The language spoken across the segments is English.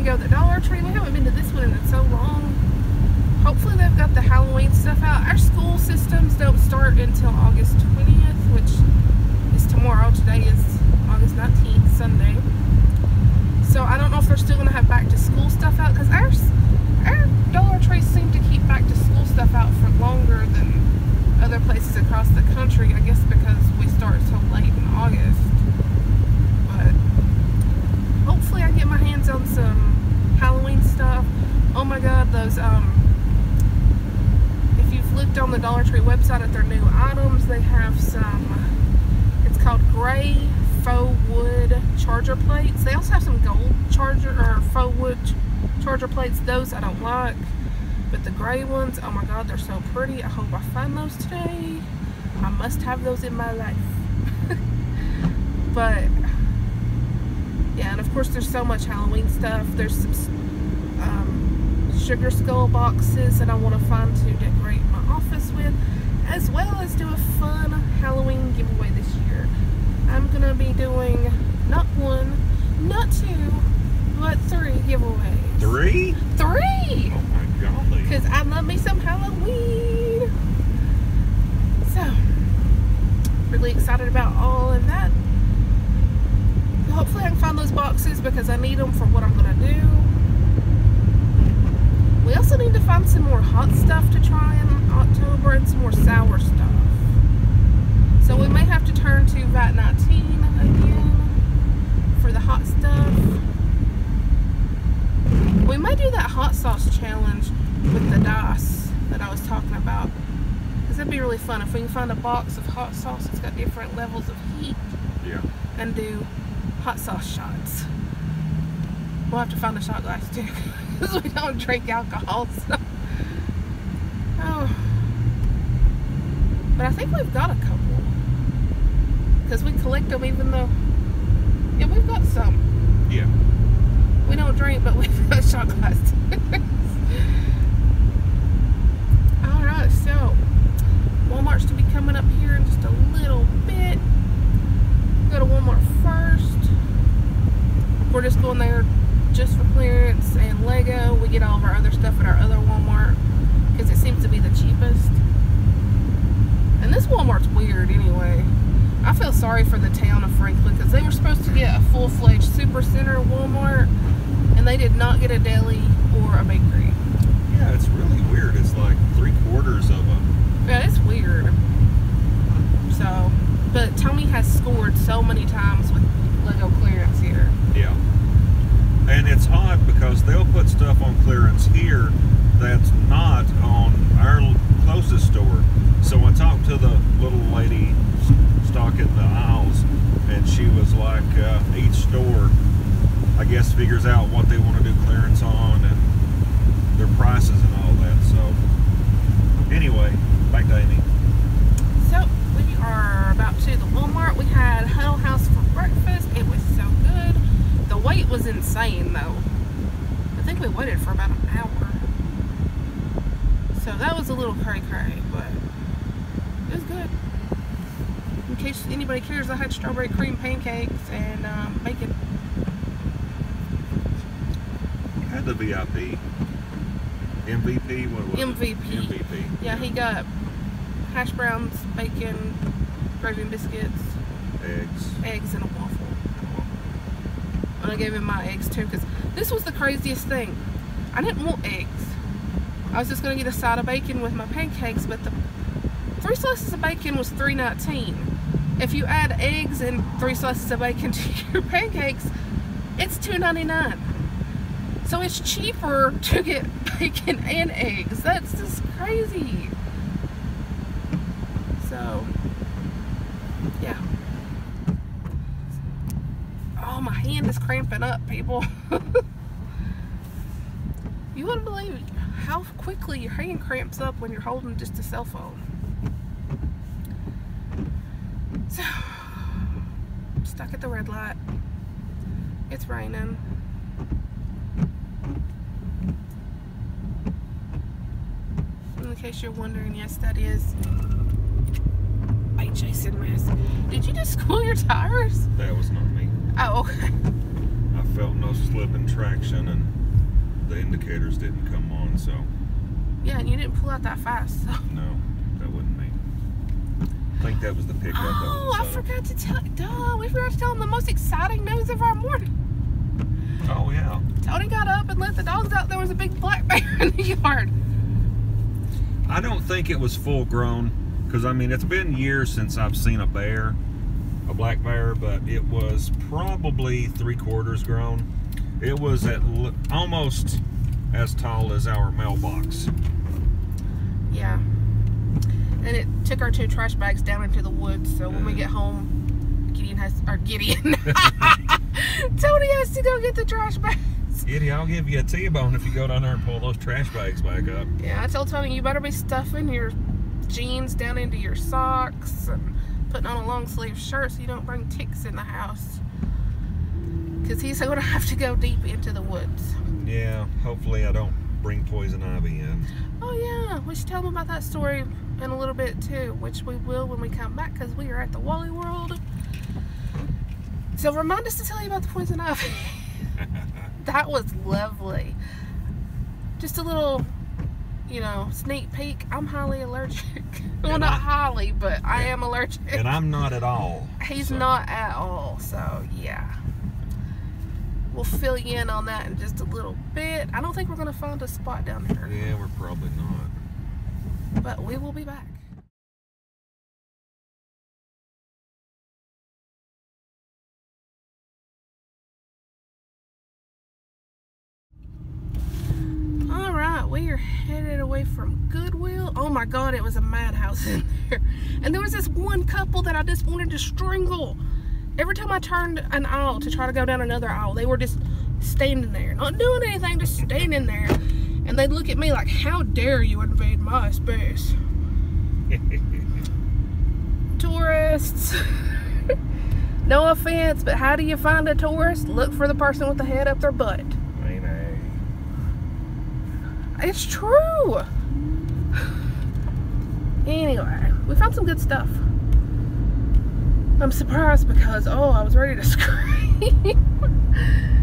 go to the Dollar Tree. We haven't been to this one in so long. Hopefully they've got the Halloween stuff out. Our school systems don't start until August 20th, which is tomorrow. Today is August 19th, Sunday. So I don't know if they're still going to have back to school stuff out, because our Dollar Trees seem to keep back to school stuff out for longer than other places across the country. I guess because we start so late in August. But hopefully I get my hands on some Halloween stuff. Oh my god, those if you've looked on the Dollar Tree website at their new items, they have some, it's called gray faux wood charger plates. They also have some gold charger or faux wood charger plates. Those I don't like, but the gray ones, oh my god, they're so pretty. I hope I find those today. I must have those in my life. But yeah, and of course there's so much Halloween stuff. There's some sugar skull boxes that I want to find to decorate my office with, as well as do a fun Halloween giveaway this year. I'm gonna be doing not one, not two, but 3 giveaways. 3? 3! Oh my golly. Because I love me some Halloween. So, really excited about all of that. Hopefully I can find those boxes because I need them for what I'm gonna do. We also need to find some more hot stuff to try in October and some more sour stuff. So we may have to turn to VAT 19 again for the hot stuff. We might do that hot sauce challenge with the dice that I was talking about. Because that'd be really fun if we can find a box of hot sauce that's got different levels of heat. Yeah. And do hot sauce shots. We'll have to find a shot glass too, because we don't drink alcohol. So. Oh. But I think we've got a couple. Because we collect them even though... Yeah, we've got some. Yeah. We don't drink, but we've got shot glasses. Alright, so Walmart's to be coming up here in just a little bit. Go to Walmart first. We're just going there just for clearance and Lego. We get all of our other stuff at our other Walmart because it seems to be the cheapest. And this Walmart's weird anyway. I feel sorry for the town of Franklin because they were supposed to get a full-fledged super center Walmart and they did not get a deli or a bakery. Yeah, it's really weird. It's like 3/4 of a... Yeah, it's weird. So, but Tony has scored so many times with Lego clearance here. Yeah. And it's odd because they'll put stuff on clearance here that's not on our closest store. So I talked to the little lady stocking the aisles, and she was like, each store, I guess, figures out what they want to do clearance on and their prices and all that. So anyway, back to Amy. So we are about to the Walmart. We had Huddle House for breakfast. It was so good. The wait was insane though. I think we waited for about an hour. So that was a little cray-cray, but it was good. In case anybody cares, I had strawberry cream pancakes and bacon. You had the VIP. MVP? What was MVP. it? MVP. Yeah, he got hash browns, bacon, gravy and biscuits, eggs and a waffle. And I gave him my eggs too, because this was the craziest thing. I didn't want eggs. I was just going to get a side of bacon with my pancakes, but the 3 slices of bacon was $3.19. If you add eggs and 3 slices of bacon to your pancakes, it's $2.99. So it's cheaper to get bacon and eggs. That's just crazy. So, yeah. Oh, my hand is cramping up, people. You wouldn't believe how quickly your hand cramps up when you're holding just a cell phone. So, stuck at the red light. It's raining. In case you're wondering, yes, that is a Jason mask. Did you just squeal your tires? That was not me. Oh, okay. I felt no slip in traction, and the indicators didn't come on, so. Yeah, and you didn't pull out that fast, so. No, that wasn't me. I think that was the pickup. Oh, I forgot to tell. Duh, we forgot to tell them the most exciting news of our morning. Oh yeah. Tony got up and let the dogs out. There was a big black bear in the yard. I don't think it was full grown, because I mean it's been years since I've seen a bear, a black bear, but it was probably 3/4 grown. It was at almost as tall as our mailbox. Yeah. And it took our 2 trash bags down into the woods, so when we get home, Tony has to go get the trash bags. Giddy, I'll give you a T-bone if you go down there and pull those trash bags back up. Yeah, I told Tony you better be stuffing your jeans down into your socks and putting on a long sleeve shirt so you don't bring ticks in the house. Because he's going to have to go deep into the woods. Yeah, hopefully I don't bring poison ivy in. Oh yeah, we should tell them about that story in a little bit too, which we will when we come back because we are at the Wally World. So remind us to tell you about the poison ivy. That was lovely. Just a little, you know, sneak peek. I'm highly allergic. Well, not highly, but I am allergic. And I'm not at all. He's not at all, so yeah. We'll fill you in on that in just a little bit. I don't think we're going to find a spot down there. Yeah, we're probably not. But we will be back. Alright, we are headed away from Goodwill. Oh my god, it was a madhouse in there. And there was this one couple that I just wanted to strangle. Every time I turned an aisle to try to go down another aisle, they were just standing there, not doing anything, just standing there. And they'd look at me like, how dare you invade my space? Tourists. No offense, but how do you find a tourist? Look for the person with the head up their butt. It's true. Anyway, we found some good stuff. I'm surprised because, oh, I was ready to scream.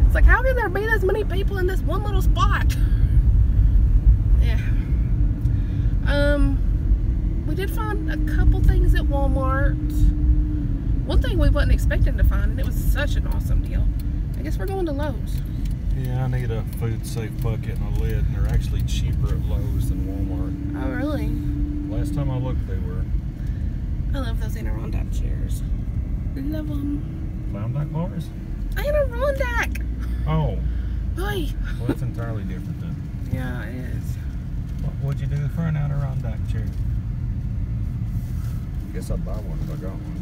It's like, how can there be this many people in this one little spot? Yeah. We did find a couple things at Walmart. One thing we wasn't expecting to find, and it was such an awesome deal. I guess we're going to Lowe's. Yeah, I need a food safe bucket and a lid, and they're actually cheaper at Lowe's than Walmart. Oh, really? Last time I looked, they were. I love those Adirondack chairs. Love them. Adirondack bars? Adirondack! Oh. Boy. Well, that's entirely different then. Yeah, it is. What would you do for an Adirondack chair? Guess I'd buy one if I got one.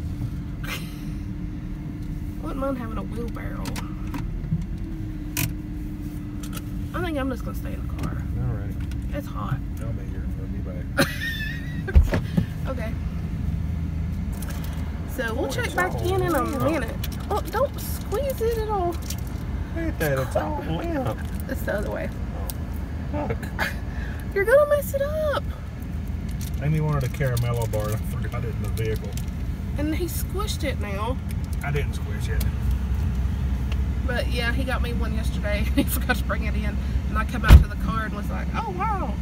I wouldn't mind having a wheelbarrow. I think I'm just going to stay in the car. Alright. It's hot. I'll be here. I'll be back. Okay. So we'll check back in a minute. Oh, don't squeeze it at all. Look at that. It's all limp. It's the other way. Oh, look. You're going to mess it up. Amy wanted a caramello bar and I forgot it in the vehicle. And he squished it now. I didn't squish it. But yeah, he got me one yesterday. He forgot to bring it in. And I come out to the car and was like, oh wow.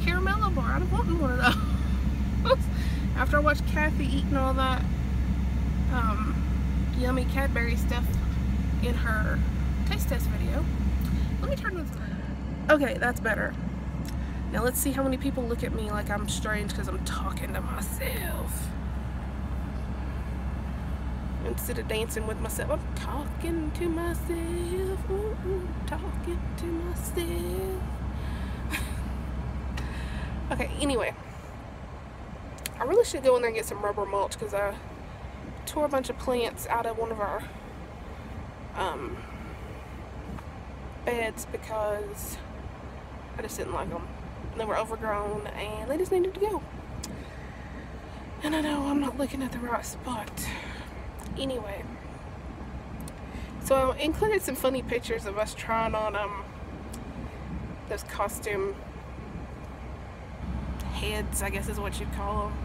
Caramello bar. I've wanted one of those. After I watched Kathy eating all that yummy Cadbury stuff in her taste test video. Let me turn this around. Okay, that's better. Now let's see how many people look at me like I'm strange because I'm talking to myself. Instead of dancing with myself, I'm talking to myself. Ooh, talking to myself. Okay, anyway. I really should go in there and get some rubber mulch because I tore a bunch of plants out of one of our beds because I just didn't like them. They were overgrown and they just needed to go. And I know I'm not looking at the right spot. Anyway, so I included some funny pictures of us trying on those costume heads, I guess is what you'd call them.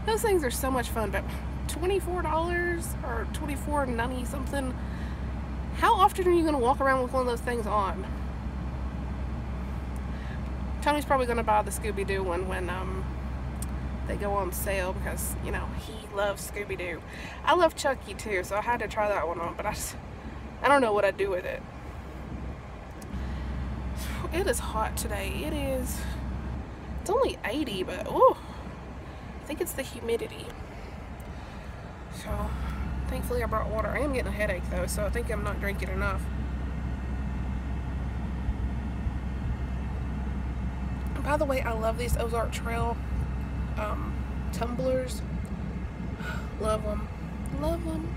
Those things are so much fun, but $24 or $24.90 something. How often are you going to walk around with one of those things on? Tony's probably going to buy the Scooby-Doo one when they go on sale because, you know, he loves Scooby-Doo. I love Chucky too, so I had to try that one on, but I don't know what I'd do with it. It is hot today. It's only 80, but oh, I think it's the humidity. So, thankfully I brought water. I am getting a headache though, so I think I'm not drinking enough. And by the way, I love these Ozark Trail tumblers. Love them. Love them.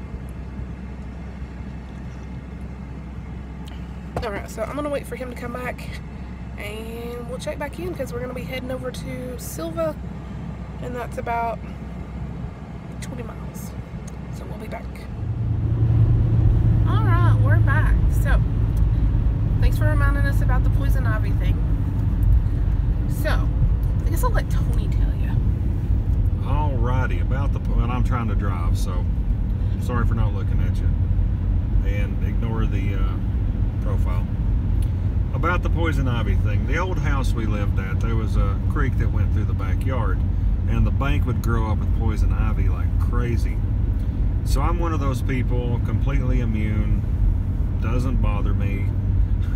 Alright, so I'm going to wait for him to come back and we'll check back in because we're going to be heading over to Silva, and that's about 20 miles. So we'll be back. Alright, we're back. So, thanks for reminding us about the poison ivy thing. So, I guess I'll let Tony tell you. Alrighty, about the, and I'm trying to drive, so sorry for not looking at you. And ignore the profile. About the poison ivy thing, the old house we lived at, there was a creek that went through the backyard, and the bank would grow up with poison ivy like crazy. So I'm one of those people, completely immune, doesn't bother me.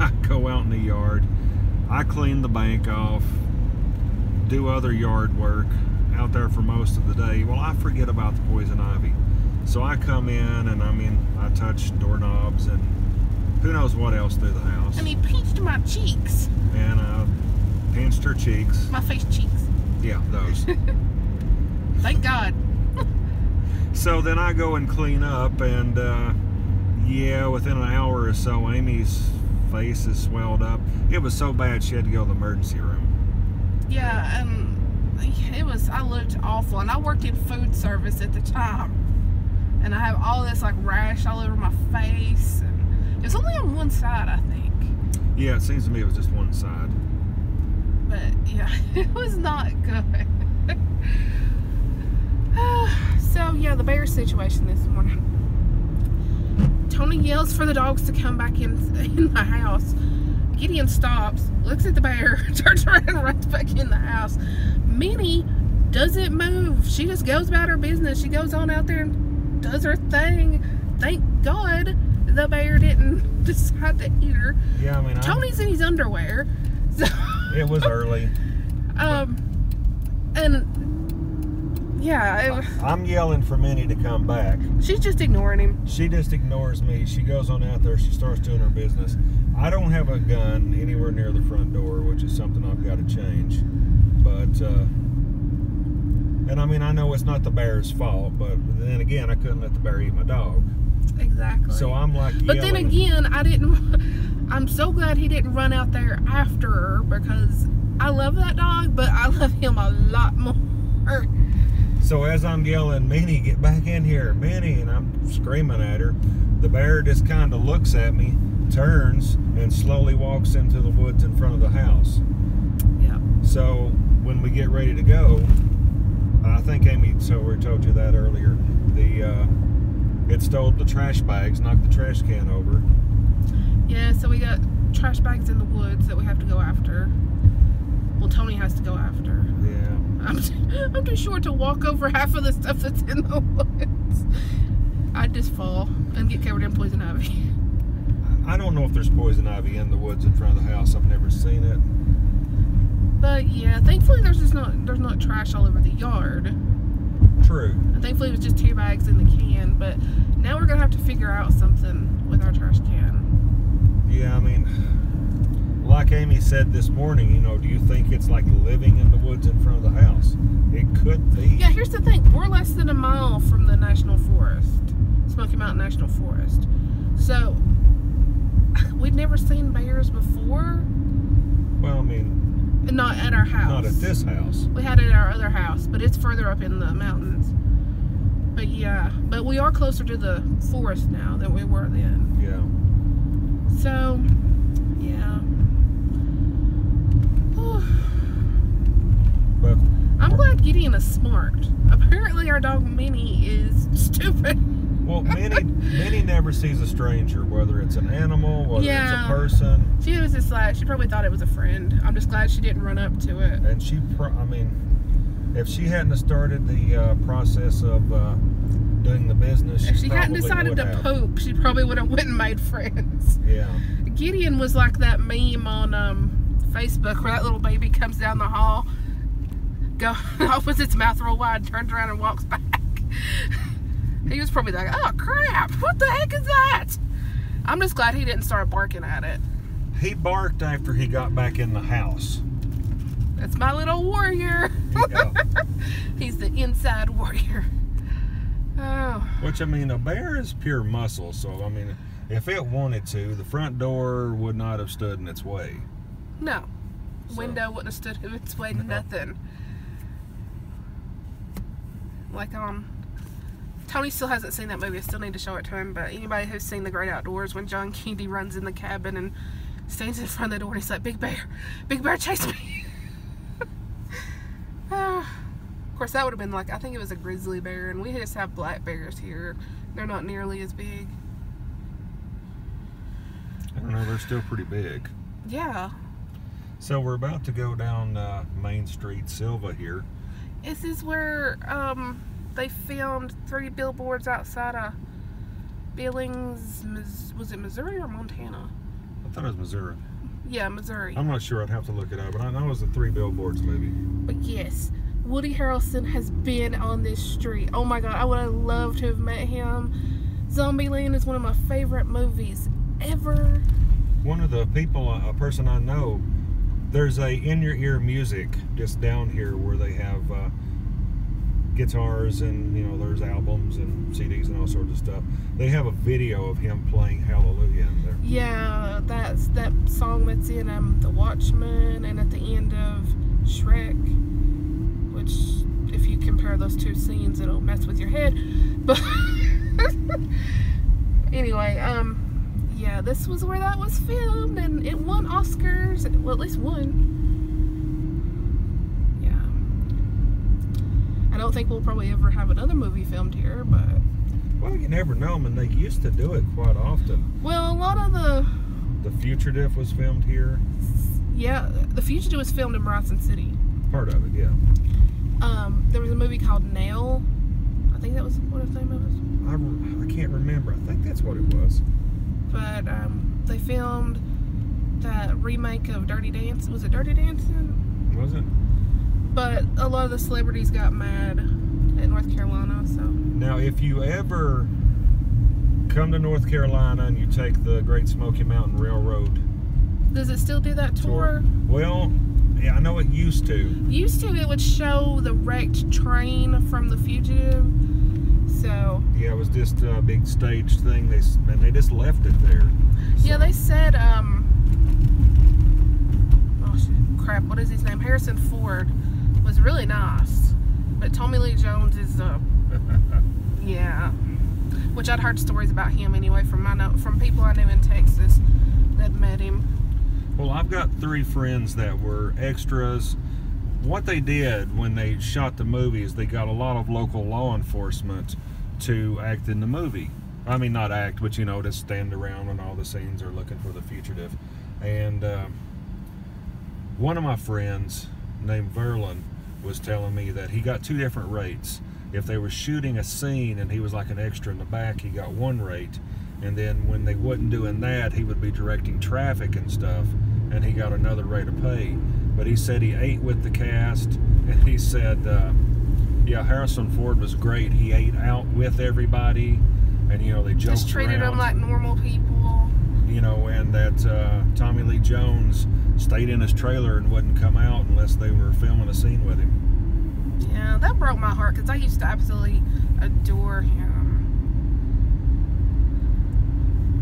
I go out in the yard, I clean the bank off, do other yard work out there for most of the day. Well, I forget about the poison ivy. So I come in and I touch doorknobs and who knows what else through the house. And he pinched my cheeks. And I pinched her cheeks. My face cheeks. Yeah, those. Thank God. So then I go and clean up, and yeah, within an hour or so, Amy's face is swelled up. It was so bad she had to go to the emergency room. Yeah, and I looked awful, and I worked in food service at the time, and I have all this like rash all over my face. And it was only on one side, I think. Yeah, it seems to me it was just one side. But yeah, it was not good. So yeah, the bear situation this morning. Tony yells for the dogs to come back in the house. Gideon stops, looks at the bear, turns around and runs back in the house. Minnie doesn't move. She just goes about her business. She goes on out there and does her thing. Thank God the bear didn't decide to eat her. Yeah, Tony's in his underwear. So it was early. And yeah, I'm yelling for Minnie to come back. She's just ignoring him. She just ignores me. She goes on out there. She starts doing her business. I don't have a gun anywhere near the front door, which is something I've got to change. But, and I know it's not the bear's fault, but then again, I couldn't let the bear eat my dog. Exactly. So I'm like yelling. But then again, I'm so glad he didn't run out there after her, because I love that dog, but I love him a lot more. So as I'm yelling, Minnie, get back in here, Minnie, and I'm screaming at her, the bear just kind of looks at me, turns, and slowly walks into the woods in front of the house. Yeah. So when we get ready to go, I think Amy told you that earlier, it stole the trash bags, knocked the trash can over. Yeah, so we got trash bags in the woods that we have to go after. Well, Tony has to go after. Yeah. I'm too short to walk over half of the stuff that's in the woods. I'd just fall and get covered in poison ivy. I don't know if there's poison ivy in the woods in front of the house. I've never seen it. But yeah, thankfully there's not trash all over the yard. True. And thankfully it was just 2 bags in the can. But now we're gonna have to figure out something with our trash can. Yeah, like Amy said this morning, do you think it's like living in the woods in front of the house? It could be. Yeah, here's the thing. We're less than a mile from the National Forest, Smoky Mountain National Forest. So, we'd never seen bears before. Well, not at our house. Not at this house. We had it at our other house, but it's further up in the mountains. But yeah, but we are closer to the forest now than we were then. Yeah. So, yeah. But I'm glad Gideon Gideon is smart. Apparently our dog Minnie is stupid. Well, Minnie never sees a stranger, whether it's an animal, whether it's a person. She was just like, she probably thought it was a friend. I'm just glad she didn't run up to it. And I mean, if she hadn't have started the process of doing the business, if she hadn't decided to poop, she probably would have went and made friends. Yeah. Gideon was like that meme on Facebook where that little baby comes down the hall, opens its mouth real wide, turns around and walks back. He was probably like, oh crap, what the heck is that? I'm just glad he didn't start barking at it. He barked after he got back in the house. That's my little warrior. Yeah. He's the inside warrior. Oh. Which, I mean, a bear is pure muscle, so I mean, if it wanted to, the front door would not have stood in its way. No. Window wouldn't have stood in its way, nothing. Like, Tony still hasn't seen that movie. I still need to show it to him, but anybody who's seen The Great Outdoors, when John Candy runs in the cabin and stands in front of the door and he's like, Big Bear, chase me. Of course, that would have been like, I think it was a grizzly bear, and we just have black bears here. They're not nearly as big. I don't know, they're still pretty big. Yeah. So we're about to go down Main Street, Silva here. This is where they filmed 3 billboards outside of Billings, was it Missouri or Montana? I thought it was Missouri. Yeah, Missouri. I'm not sure, I'd have to look it up, but I know it was a 3 billboards movie. But yes, Woody Harrelson has been on this street. Oh my god, I would have loved to have met him. Zombieland is one of my favorite movies ever. One of the people, a person I know, there's a In Your Ear Music just down here where they have guitars and, you know, there's albums and CDs and all sorts of stuff. They have a video of him playing Hallelujah in there. Yeah, that's that song that's in The Watchmen and at the end of Shrek, which if you compare those two scenes, it'll mess with your head. But anyway, yeah, this was where that was filmed, and it won Oscars. Well, at least one. Yeah. I don't think we'll probably ever have another movie filmed here, but... Well, you never know, and they used to do it quite often. Well, a lot of the Fugitive was filmed here. Yeah, The Fugitive was filmed in Bryson City. Part of it, yeah. There was a movie called Nail. I think that was what its name was. I can't remember. I think that's what it was. But they filmed that remake of Dirty Dancing. Was it Dirty Dancing? Was it? But a lot of the celebrities got mad at North Carolina, so. Now, if you ever come to North Carolina and you take the Great Smoky Mountain Railroad. Does it still do that tour? Well, yeah, I know it used to. Used to, it would show the wrecked train from The Fugitive. So. Yeah, it was just a big stage thing. They just left it there. So. Yeah, they said, oh shit, crap, what is his name? Harrison Ford was really nice. But Tommy Lee Jones is, yeah. Which I'd heard stories about him anyway from people I knew in Texas that met him. Well, I've got 3 friends that were extras. What they did when they shot the movie is they got a lot of local law enforcement to act in the movie. I mean, not act, but, you know, to stand around when all the scenes are looking for the fugitive. And one of my friends named Verlin was telling me that he got 2 different rates. If they were shooting a scene and he was like an extra in the back, he got 1 rate. And then when they wasn't doing that, he would be directing traffic and stuff, and he got another rate of pay. But he said he ate with the cast, and he said, yeah, Harrison Ford was great. He ate out with everybody, and, you know, they joked just treated around. them like normal people. You know, and that Tommy Lee Jones stayed in his trailer and wouldn't come out unless they were filming a scene with him. Yeah, that broke my heart, because I used to absolutely adore him.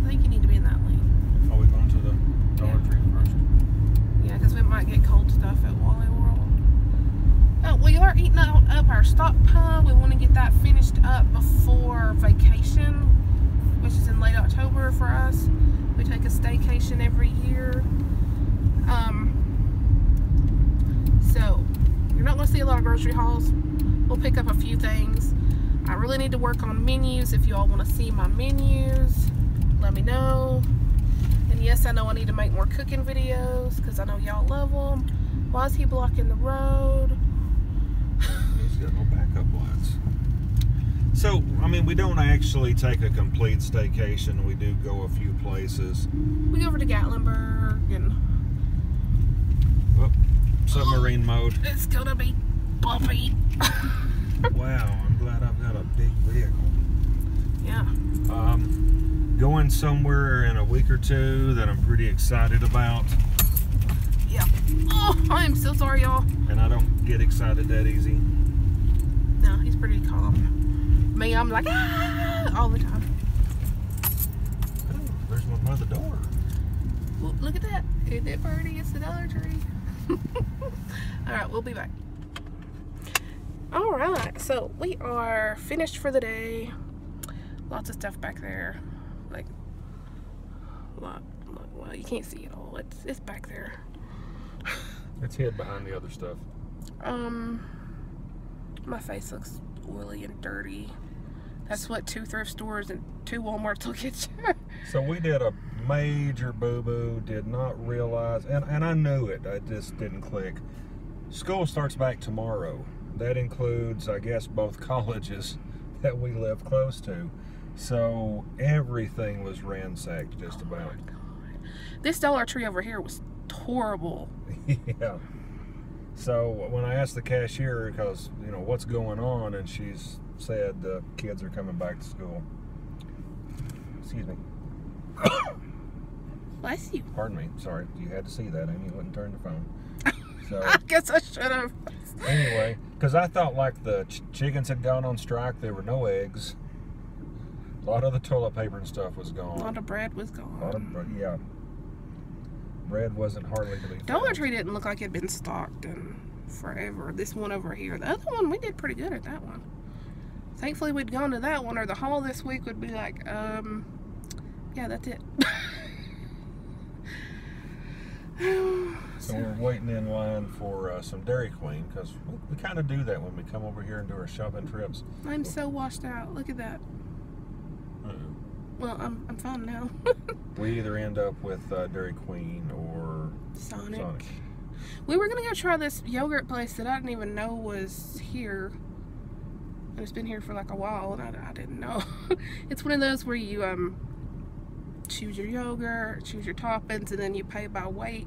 I think you need to be in that lane. Are we going to the Dollar Tree first? Yeah, because we might get cold stuff at Wally World. Oh, we are eating up our stockpile. We want to get that finished up before vacation, which is in late October for us. We take a staycation every year. So, you're not going we'll see a lot of grocery hauls. We'll pick up a few things. I really need to work on menus. If you all want to see my menus, let me know. And yes, I know I need to make more cooking videos because I know y'all love them. Why is he blocking the road? He's got no backup lights. So, I mean, we don't actually take a complete staycation. We do go a few places. We go over to Gatlinburg and... Oh, submarine mode. It's gonna be bumpy. Wow, I'm glad I've got a big vehicle. Yeah. Going somewhere in a week or two that I'm pretty excited about. Yeah. Oh, I'm so sorry, y'all. And I don't get excited that easy. No, he's pretty calm. Me, I'm like, ah, all the time. Oh, there's one by the door. Well, look at that. Isn't it pretty? It's the Dollar Tree. Alright, we'll be back. Alright, so we are finished for the day. Lots of stuff back there. Like, well, you can't see it all. It's back there. It's hid behind the other stuff. My face looks oily and dirty. That's what 2 thrift stores and 2 Walmarts will get you. So we did a major boo-boo, did not realize, and I knew it, I just didn't click. School starts back tomorrow. That includes, I guess, both colleges that we live close to. So everything was ransacked just about. My God. This Dollar Tree over here was horrible. Yeah. So when I asked the cashier, because, you know, what's going on, and she's said the kids are coming back to school. Excuse me. Bless you. Pardon me. Sorry. You had to see that, and you wouldn't turn the phone. So I guess I should have. anyway, because I thought like the chickens had gone on strike, there were no eggs. A lot of the toilet paper and stuff was gone. A lot of bread was gone. A lot of, yeah. Bread wasn't hardly to be found. Dollar Tree didn't look like it had been stocked in forever. This one over here. The other one, we did pretty good at that one. Thankfully, we'd gone to that one, or the haul this week would be like, yeah, that's it. So we're waiting in line for some Dairy Queen, because we kind of do that when we come over here and do our shopping trips. I'm so washed out. Look at that. Well, I'm fine now. We either end up with Dairy Queen or Sonic. We were going to go try this yogurt place that I didn't even know was here. And it's been here for like a while, and I didn't know. It's one of those where you choose your yogurt, choose your toppings, and then you pay by weight,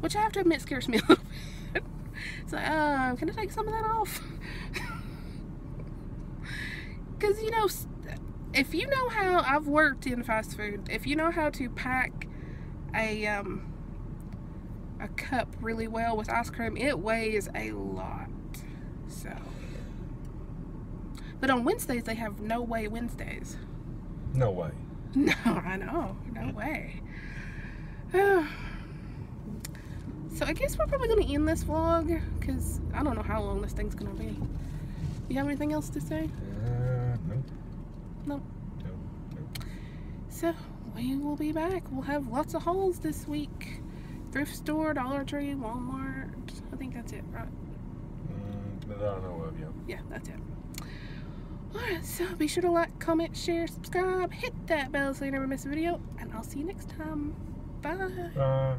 which I have to admit scares me a little bit. It's like, can I take some of that off? Because, you know, if you know how, I've worked in fast food, if you know how to pack a cup really well with ice cream, it weighs a lot. So, but on Wednesdays, they have no weigh Wednesdays. No way. No, I know. No way. So I guess we're probably going to end this vlog, because I don't know how long this thing's going to be. You have anything else to say? No. No. No. So we will be back. We'll have lots of hauls this week. Thrift store, Dollar Tree, Walmart. I think that's it, right? That I know of, yeah. Yeah, that's it. Alright, so be sure to like, comment, share, subscribe, hit that bell so you never miss a video, and I'll see you next time. Bye. Bye.